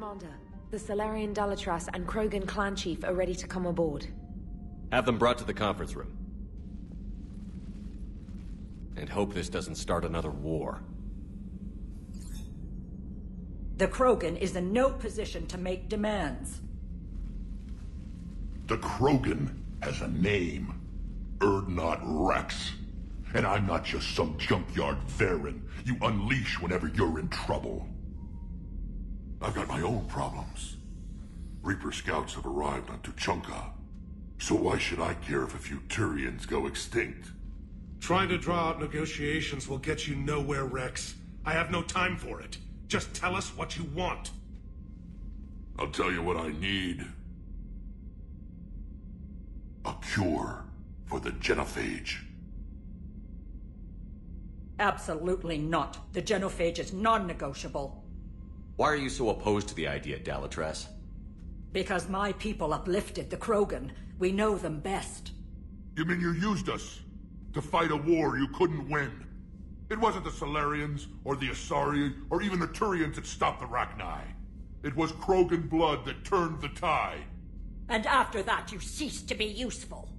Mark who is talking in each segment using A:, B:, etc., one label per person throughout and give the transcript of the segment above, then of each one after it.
A: Commander. The Salarian Dalatras and Krogan clan chief are ready to come aboard.
B: Have them brought to the conference room. And hope this doesn't start another war.
C: The Krogan is in no position to make demands.
D: The Krogan has a name. Urdnot Wrex. And I'm not just some junkyard Varen you unleash whenever you're in trouble. I've got my own problems. Reaper scouts have arrived on Tuchanka. So why should I care if a few Turians go extinct?
E: Trying to draw out negotiations will get you nowhere, Wrex. I have no time for it. Just tell us what you want.
D: I'll tell you what I need. A cure for the genophage.
C: Absolutely not. The genophage is non-negotiable.
B: Why are you so opposed to the idea, Dalatras?
C: Because my people uplifted the Krogan. We know them best.
D: You mean you used us to fight a war you couldn't win? It wasn't the Salarians, or the Asari, or even the Turians that stopped the Rachni. It was Krogan blood that turned the tide.
C: And after that, you ceased to be useful.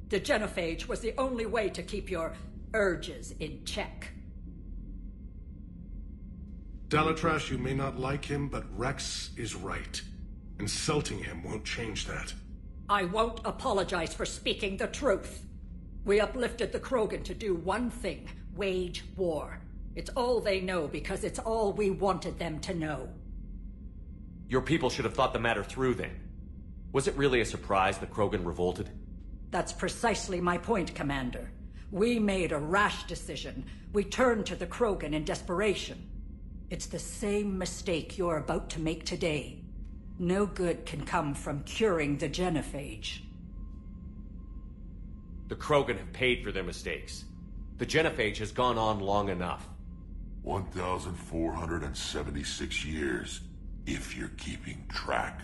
C: The genophage was the only way to keep your urges in check.
E: Dalatras, you may not like him, but Wrex is right. Insulting him won't change that.
C: I won't apologize for speaking the truth. We uplifted the Krogan to do one thing: wage war. It's all they know because it's all we wanted them to know.
B: Your people should have thought the matter through then. Was it really a surprise the Krogan revolted?
C: That's precisely my point, Commander. We made a rash decision. We turned to the Krogan in desperation. It's the same mistake you're about to make today. No good can come from curing the genophage.
B: The Krogan have paid for their mistakes. The genophage has gone on long enough.
D: 1,476 years, if you're keeping track.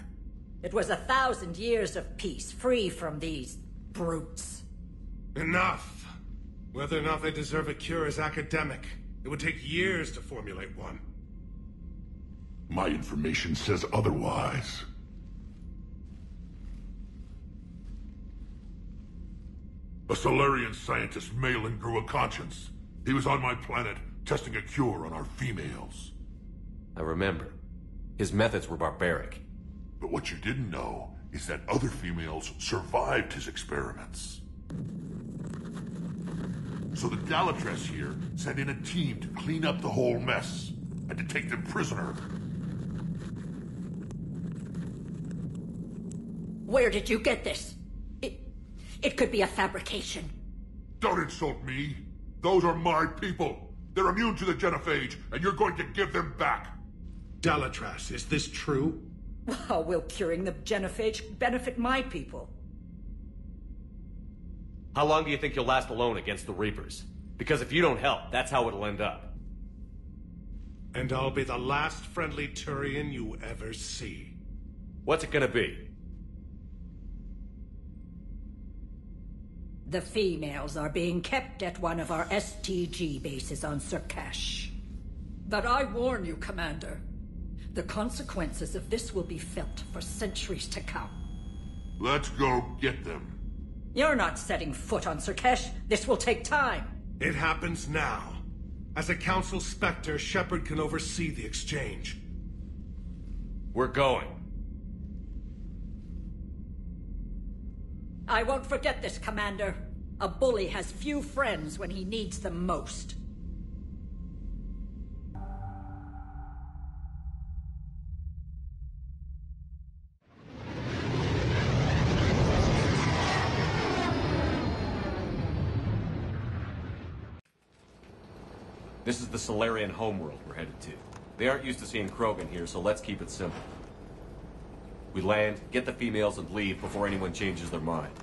C: It was 1,000 years of peace, free from these brutes.
E: Enough! Whether or not they deserve a cure is academic. It would take years to formulate one.
D: My information says otherwise. A Salarian scientist, Malin, grew a conscience. He was on my planet, testing a cure on our females.
B: I remember. His methods were barbaric.
D: But what you didn't know is that other females survived his experiments. So the Dalatras here sent in a team to clean up the whole mess, and to take them prisoner.
C: Where did you get this? It could be a fabrication.
D: Don't insult me. Those are my people. They're immune to the genophage, and you're going to give them back.
E: Dalatras, is this true?
C: How will curing the genophage benefit my people?
B: How long do you think you'll last alone against the Reapers? Because if you don't help, that's how it'll end up.
E: And I'll be the last friendly Turian you ever see.
B: What's it gonna be?
C: The females are being kept at one of our STG bases on Sur'Kesh. But I warn you, Commander. The consequences of this will be felt for centuries to come.
D: Let's go get them.
C: You're not setting foot on Sur'Kesh. This will take time.
E: It happens now. As a Council Spectre, Shepard can oversee the exchange.
B: We're going.
C: I won't forget this, Commander. A bully has few friends when he needs them most.
B: This is the Salarian homeworld we're headed to. They aren't used to seeing Krogan here, so let's keep it simple. We land, get the females, and leave before anyone changes their mind.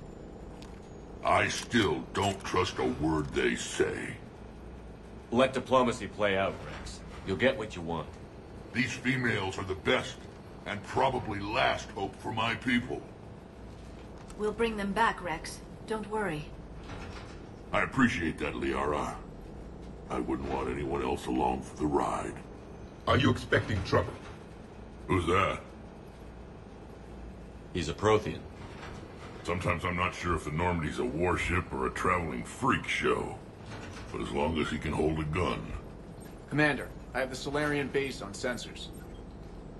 D: I still don't trust a word they say.
B: Let diplomacy play out, Wrex. You'll get what you want.
D: These females are the best, and probably last hope for my people.
A: We'll bring them back, Wrex. Don't worry.
D: I appreciate that, Liara. I wouldn't want anyone else along for the ride.
F: Are you expecting trouble?
D: Who's that?
B: He's a Prothean.
D: Sometimes I'm not sure if the Normandy's a warship or a traveling freak show. But as long as he can hold a gun.
F: Commander, I have the Salarian base on sensors.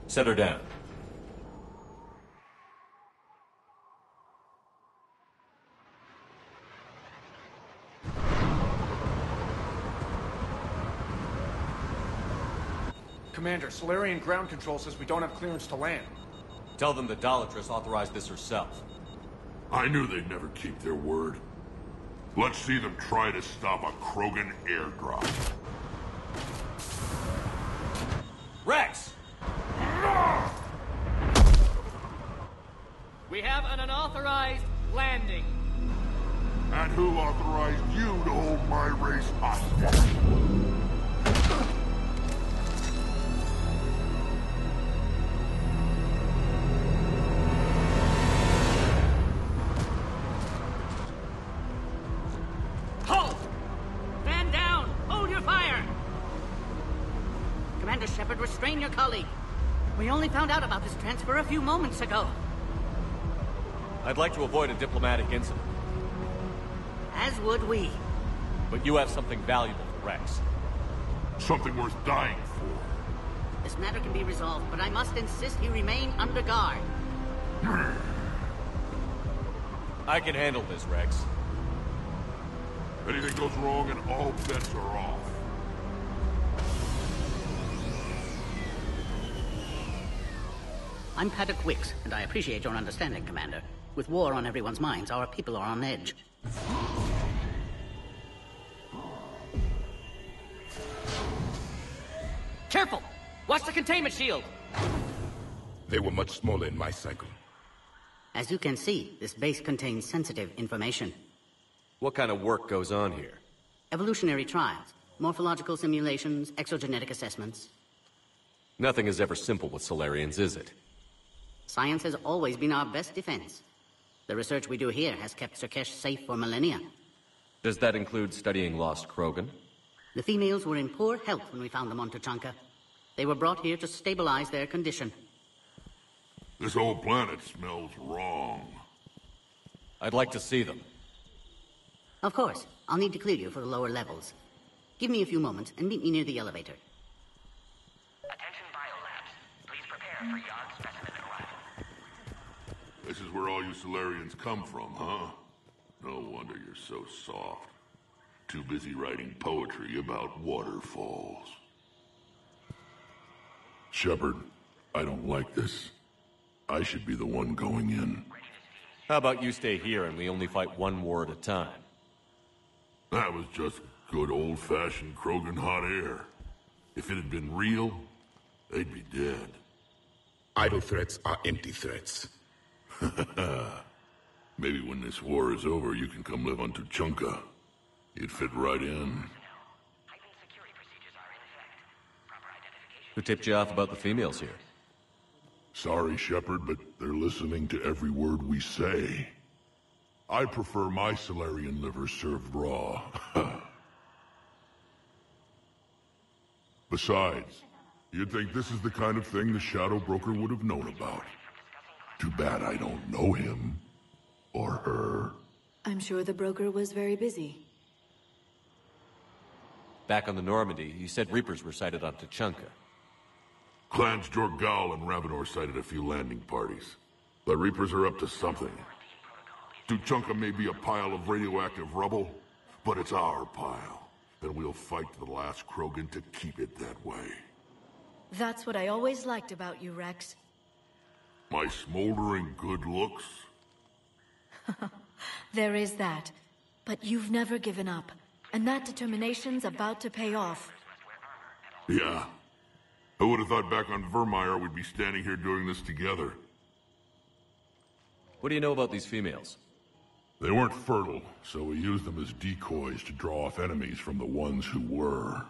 B: Set her down.
F: Commander, Salarian ground control says we don't have clearance to land.
B: Tell them the Dalatrass authorized this herself.
D: I knew they'd never keep their word. Let's see them try to stop a Krogan airdrop.
B: Wrex!
G: We have an unauthorized landing.
D: And who authorized you to hold my race hostage?
G: Halt! Stand down! Hold your fire! Commander Shepard, restrain your colleague. We only found out about this transfer a few moments ago.
B: I'd like to avoid a diplomatic incident.
G: As would we.
B: But you have something valuable for Wrex.
D: Something worth dying for.
G: This matter can be resolved, but I must insist he remain under guard.
B: I can handle this, Wrex.
D: Anything goes wrong and all bets are off.
G: I'm Paddock Wicks, and I appreciate your understanding, Commander. With war on everyone's minds, our people are on edge. Careful! Watch the containment shield!
H: They were much smaller in my cycle.
G: As you can see, this base contains sensitive information.
B: What kind of work goes on here?
G: Evolutionary trials, morphological simulations, exogenetic assessments.
B: Nothing is ever simple with Salarians, is it?
G: Science has always been our best defense. The research we do here has kept Sur'Kesh safe for millennia.
B: Does that include studying lost Krogan?
G: The females were in poor health when we found them on Tuchanka. They were brought here to stabilize their condition.
D: This whole planet smells wrong.
B: I'd like to see them.
G: Of course. I'll need to clear you for the lower levels. Give me a few moments and meet me near the elevator.
I: Attention biolabs. Please prepare for yard specimen arrival.
D: This is where all you Salarians come from, huh? No wonder you're so soft. Too busy writing poetry about waterfalls. Shepard, I don't like this. I should be the one going in.
B: How about you stay here and we only fight one war at a time?
D: That was just good old-fashioned Krogan hot air. If it had been real, they'd be dead.
H: Idle threats are empty threats.
D: Maybe when this war is over, you can come live on Tuchanka. You'd fit right in.
I: Heightened security procedures are in effect. Proper identification.
B: Who tipped you off about the females here?
D: Sorry, Shepard, but they're listening to every word we say. I prefer my Salarian liver served raw. Besides, you'd think this is the kind of thing the Shadow Broker would have known about. Too bad I don't know him. Or her.
J: I'm sure the broker was very busy.
B: Back on the Normandy, you said Reapers were sighted on Tuchanka.
D: Clans Jorgal and Ravenor sighted a few landing parties. The Reapers are up to something. Tuchanka may be a pile of radioactive rubble, but it's our pile. And we'll fight to the last Krogan to keep it that way.
J: That's what I always liked about you, Wrex.
D: My smoldering good looks?
J: There is that. But you've never given up. And that determination's about to pay off.
D: Yeah. I would have thought back on Vermeer we'd be standing here doing this together.
B: What do you know about these females?
D: They weren't fertile, so we used them as decoys to draw off enemies from the ones who were.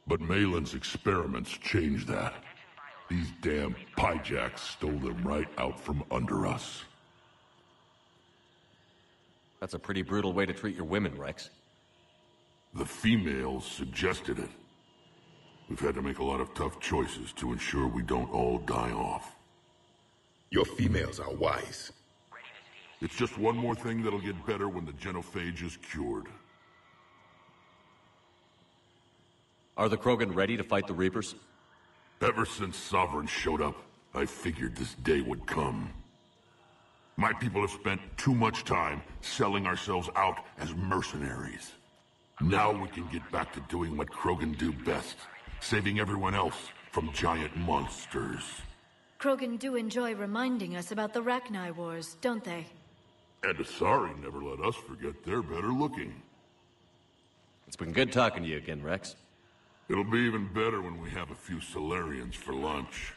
D: But Malin's experiments changed that. These damn pyjacks stole them right out from under us.
B: That's a pretty brutal way to treat your women, Wrex.
D: The females suggested it. We've had to make a lot of tough choices to ensure we don't all die off.
H: Your females are wise.
D: It's just one more thing that'll get better when the genophage is cured.
B: Are the Krogan ready to fight the Reapers?
D: Ever since Sovereign showed up, I figured this day would come. My people have spent too much time selling ourselves out as mercenaries. Now we can get back to doing what Krogan do best, saving everyone else from giant monsters.
J: Krogan do enjoy reminding us about the Rachni Wars, don't they?
D: And Asari never let us forget they're better looking.
B: It's been good talking to you again, Wrex.
D: It'll be even better when we have a few Salarians for lunch.